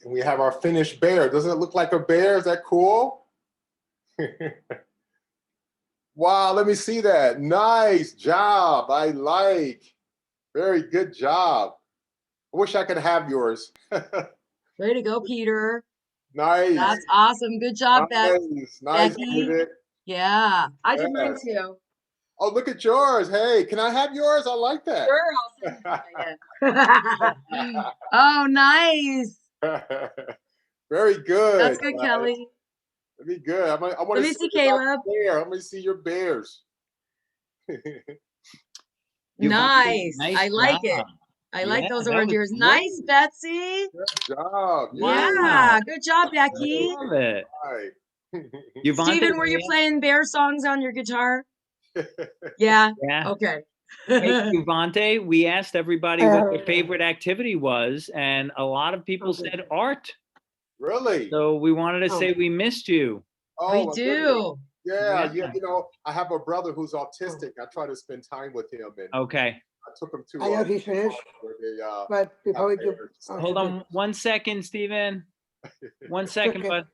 And we have our finished bear. Doesn't it look like a bear? Is that cool? Wow, let me see that. Nice job. I like. Very good job. I wish I could have yours. Way to go, Peter. Nice. That's awesome. Good job, Nice. Nice, Becky. David. Yeah, I did mine Yes. too. Oh, look at yours. Hey, can I have yours? I like that. Sure, I'll send it. Oh, nice. Very good. That's good, Kelly. Very good. I want Let to me see see, about Caleb. the bear. I'm going to see your bears. Nice. Nice I like it. job. I like Yeah, those that orange was ears. Nice, great. Betsy. Good job. Yeah, Wow. good job, Becky. Love it. Right. Steven, were you playing bear songs on your guitar? Yeah. Yeah. Okay. Hey, Uvante, we asked everybody what their favorite activity was, and a lot of people said art. Really? So we wanted to say we missed you. Oh, We my goodness. do. Yeah, Yeah. you know, I have a brother who's autistic. I try to spend time with him, and Okay. I took him to I know he's finished, where they, but before we do, bears. Hold on 1 second, Steven. 1 second, okay. bud.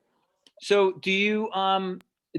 So do you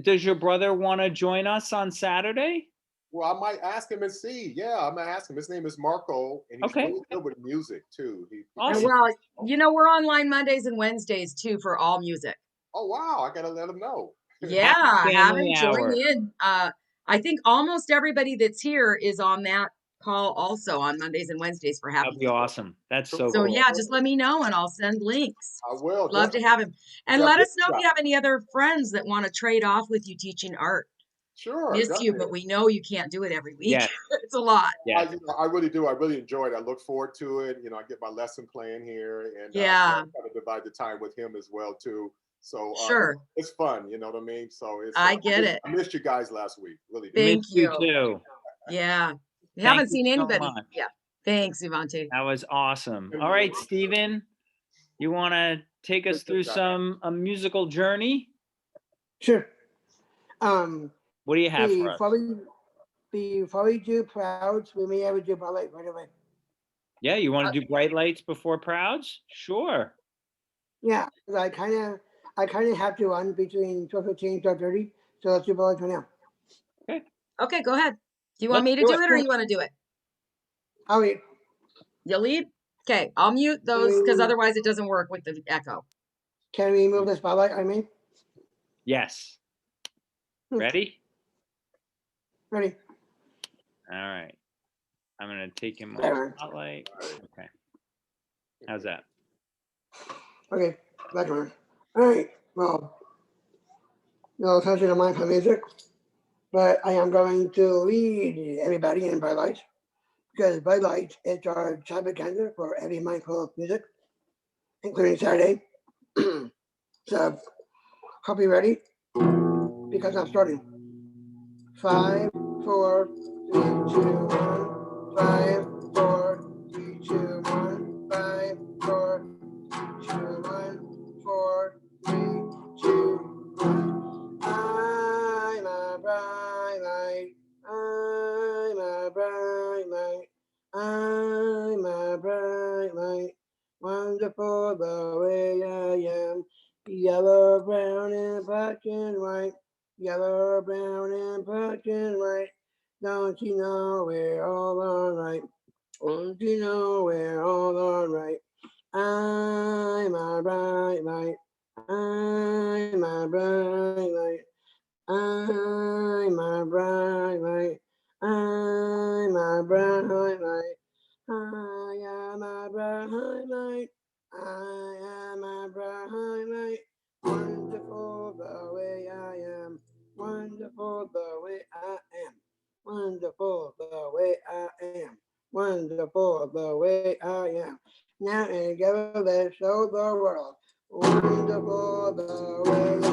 does your brother want to join us on Saturday? Well, I might ask him and see. Yeah, I'm gonna ask him. His name is Marco, and he's Okay. really good with music too. He Awesome. Well, you know, we're online Mondays and Wednesdays too for all music. Oh wow, I gotta let him know. Yeah, Happy have family him join hour. in. I think almost everybody that's here is on that call also on Mondays and Wednesdays for Happy That'd be Family. awesome. That's so So cool. yeah, just let me know and I'll send links. I will. Love to definitely. have him. And Yeah, let good us know if job. you have any other friends that want to trade off with you teaching art. Sure. Miss you, definitely. but we know you can't do it every week. Yes. It's a lot. Yeah. I really do. I really enjoy it. I look forward to it. You know, I get my lesson plan here, and Yeah. I try to divide the time with him as well too. So Sure. it's fun. You know what I mean? So it's. I get it. I missed you guys last week. Really did. Thank Missed you you. too. Yeah. We Thank haven't you seen so anybody. much. Yeah. Thanks, Ivante. That was awesome. All right, Steven, you want to take us through some a musical journey? Sure. What do you have for us? Before we do Prouds, we may have to do ballet right away. Yeah, you want to do Bright Lights before Prouds? Sure. Yeah, 'cause I kind of have to run between 12:15 and 12:30, so let's do ballet right now. Okay, go ahead. Do you want Let's me to do do it. it or you want to do it? I'll wait. You lead? Okay, I'll mute those because Mm. otherwise it doesn't work with the echo. Can we move the spotlight? I mean, Yes. Ready? ready. All right. I'm gonna take him off Better. spotlight. Okay. How's that? Okay, back on. All right, well, no attention to mindful music, but I am going to lead everybody in Bud Light because Bud Light is our topic calendar for every mindful music, including Saturday. So, hope you're ready because I'm starting. 5, 4, 3, 2, 1. 5, 4, 3, 2, 1. 5, 4, 3, 2, 1. 4, 3, 2, 1. I'm a bright light. I'm a bright light. I'm a bright light. Wonderful the way I am. Yellow, brown, and black and white. Yellow, brown, and black and white. Don't you know we're all alright? Don't you know we're all alright? I'm a bright light. I'm a bright light. I'm a bright light. I'm a bright light. I am a bright light. I am a bright light. Wonderful the way I am. Wonderful the way I am. Wonderful the way I am. Wonderful the way I am. Now and together let's show the world. Wonderful the way I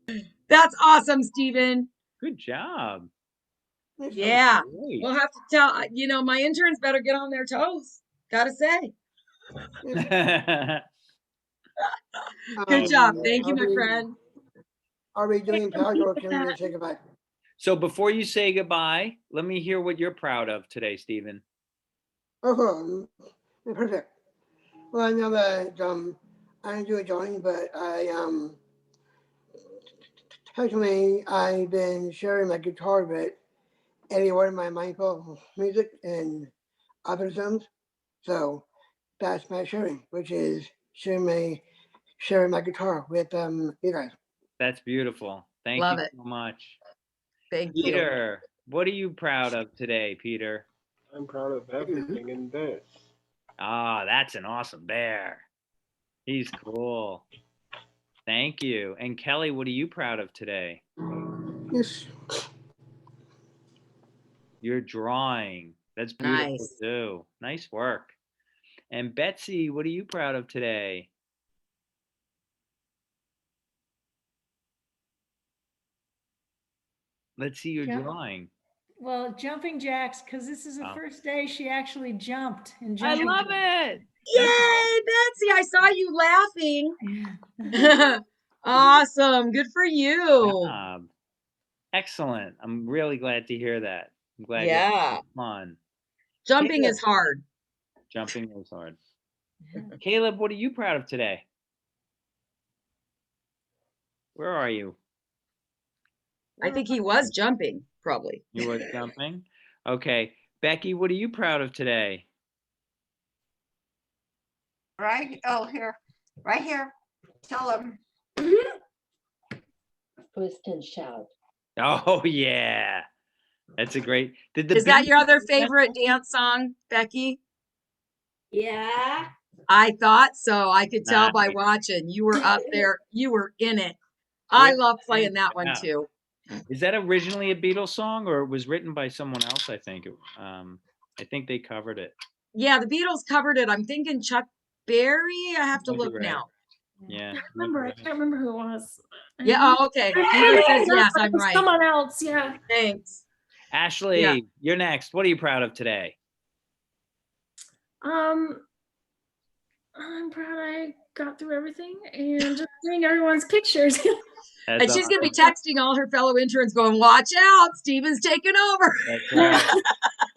am. That's awesome, Stephen. Good job. That's Yeah. Great. We'll have to tell, my interns better get on their toes. Gotta say. Good job. Thank you, my friend. Are we doing proud or can we just say goodbye? So before you say goodbye, let me hear what you're proud of today, Stephen. Oh, perfect. Well, I know that I enjoy drawing, but personally I've been sharing my guitar with anyone in my mindful music and other songs. So that's my sharing, which is sharing my guitar with you guys. That's beautiful. Thank Love you it. so much. Thank you. Peter, what are you proud of today, Peter? I'm proud of everything in this. Ah, that's an awesome bear. He's cool. Thank you. And Kelly, what are you proud of today? Yes. Your drawing. That's beautiful Nice. too. Nice work. And Betsy, what are you proud of today? Let's see your Yeah. drawing. Well, jumping jacks, because this is the Oh. first day she actually jumped. And I love it. Yay, Betsy. I saw you laughing. Awesome. Good for you. Job. Excellent. I'm really glad to hear that. I'm glad you Yeah. had fun. Jumping Caleb. is hard. Jumping is hard. Caleb, what are you proud of today? Where are you? I think he was jumping, probably. You were jumping? Okay. Becky, what are you proud of today? Right? Oh, here, right here. Tell them. Twist and shout. Oh, yeah. That's a great. Did the Is that your Beatles other do that? favorite dance song, Becky? Yeah. I thought so. I could tell by Nice. watching. You were up there. You were in it. I Yeah, love playing that one yeah. too. Is that originally a Beatles song or it was written by someone else? I think. I think they covered it. Yeah, the Beatles covered it. I'm thinking Chuck Berry. I have to Might be look right. now. Yeah. I can't remember who it was. Yeah. Oh, okay. Peter says yes. I'm right. Someone else. Yeah. Thanks. Ashley, Yeah. you're next. What are you proud of today? I'm proud I got through everything and just seeing everyone's pictures. And she's going to be texting all her fellow interns going, watch out, Steven's taking over. That's right.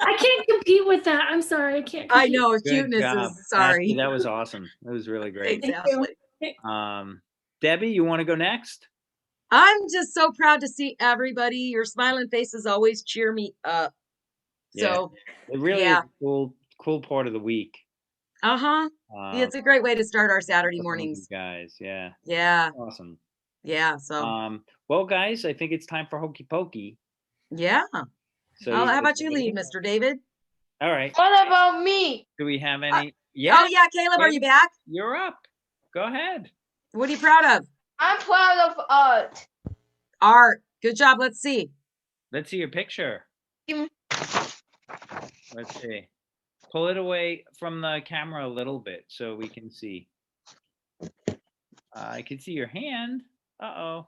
I can't compete with that. I'm sorry. I can't I compete. know, Good cuteness job. is sorry. Ashley, that was awesome. That was really great. Thanks, Ashley. Debbie, you want to go next? I'm just so proud to see everybody. Your smiling faces always cheer me up. So, It really yeah. is a cool part of the week. Uh-huh. It's a great way to start our Saturday Working with mornings. you guys. Yeah. Yeah. Awesome. Yeah, so Well, guys, I think it's time for Hokey Pokey. yeah. So How guys about you ready? lead, Mr. David? All right. What about me? Do we have Uh, any? Oh Yeah, yeah, Caleb, are you Caleb, back? you're up. Go ahead. What are you proud of? I'm proud of art. Art. Good job. Let's see. Let's see your picture. Mm. Let's see. Pull it away from the camera a little bit so we can see. I can see your hand. Uh-oh.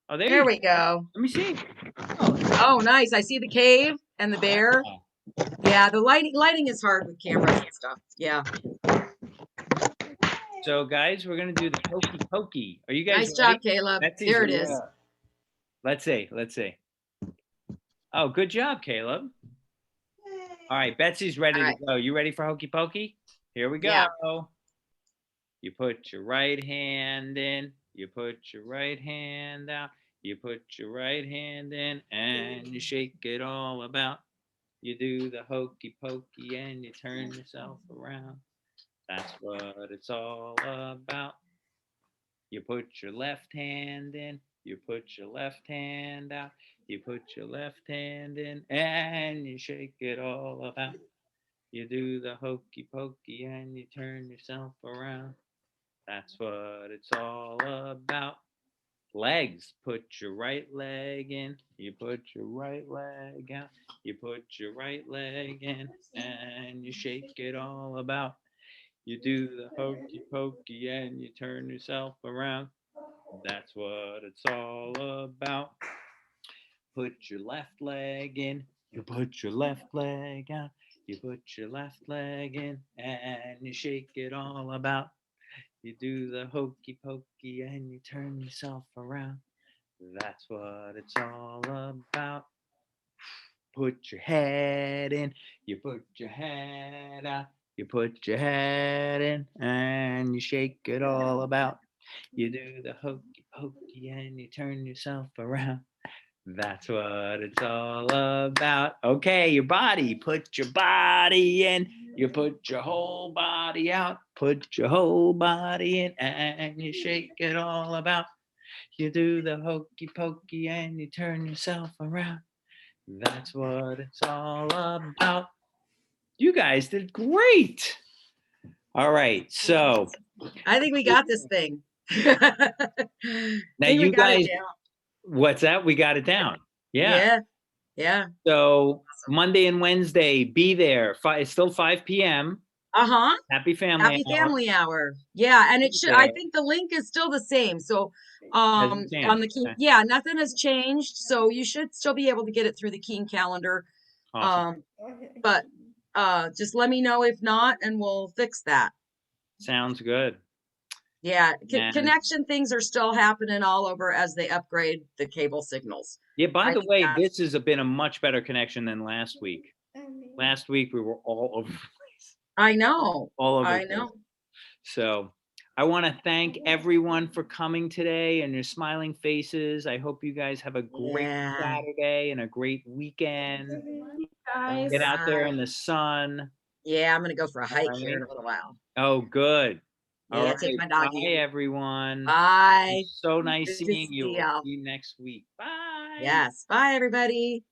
Oh, there There you we go. Let me see. Oh, nice. I see the cave and the bear. Wow. Yeah, the lighting is hard with cameras and stuff. Yeah. So, guys, we're going to do the Hokey Pokey. Are you guys Nice ready? job, Caleb. Betsy's There it ready. is. Let's see. Let's see. Oh, good job, Caleb. All right, Betsy's ready All right. to go. You ready for Hokey Pokey? Here we go. Yeah. You put your right hand in. You put your right hand out. You put your right hand in and you shake it all about. You do the hokey pokey and you turn yourself around. That's what it's all about. You put your left hand in. You put your left hand out. You put your left hand in and you shake it all about. You do the hokey pokey and you turn yourself around. That's what it's all about. Legs. Put your right leg in. You put your right leg out. You put your right leg in and you shake it all about. You do the hokey pokey and you turn yourself around. That's what it's all about. Put your left leg in. You put your left leg out. You put your left leg in and you shake it all about. You do the hokey pokey and you turn yourself around. That's what it's all about. Put your head in. You put your head out. You put your head in and you shake it all about. You do the hokey pokey and you turn yourself around. That's what it's all about. Okay, your body. Put your body in. You put your whole body out. Put your whole body in and you shake it all about. You do the hokey pokey and you turn yourself around. That's what it's all about. You guys did great. All right, so I think we got this thing. now Think we you got it guys, down. what's that? We got it down. Yeah. Yeah. So Monday and Wednesday, be there. It's still 5 p.m. Uh-huh. Happy Family Happy Hour. Family Hour. Yeah, and it should, I think the link is still the same. So Hasn't changed. on the Keen, Okay. yeah, nothing has changed. So you should still be able to get it through the Keen calendar. Awesome. But just let me know if not, and we'll fix that. Sounds good. Yeah, And- connection things are still happening all over as they upgrade the cable signals. Yeah, by I the think way, that's- this has been a much better connection than last week. Last week we were all over the place. I know. All over I the place. know. So I want to thank everyone for coming today and your smiling faces. I hope you guys have a great Yeah. Saturday and a great weekend. Guys. Get out there in the sun. Yeah, I'm gonna go for a hike here in right. a little while. Oh, good. All Yeah, take my doggy. Bye, everyone. Bye. So nice Good to seeing see you. We'll y'all. see you next week. Bye. Yes. Bye, everybody.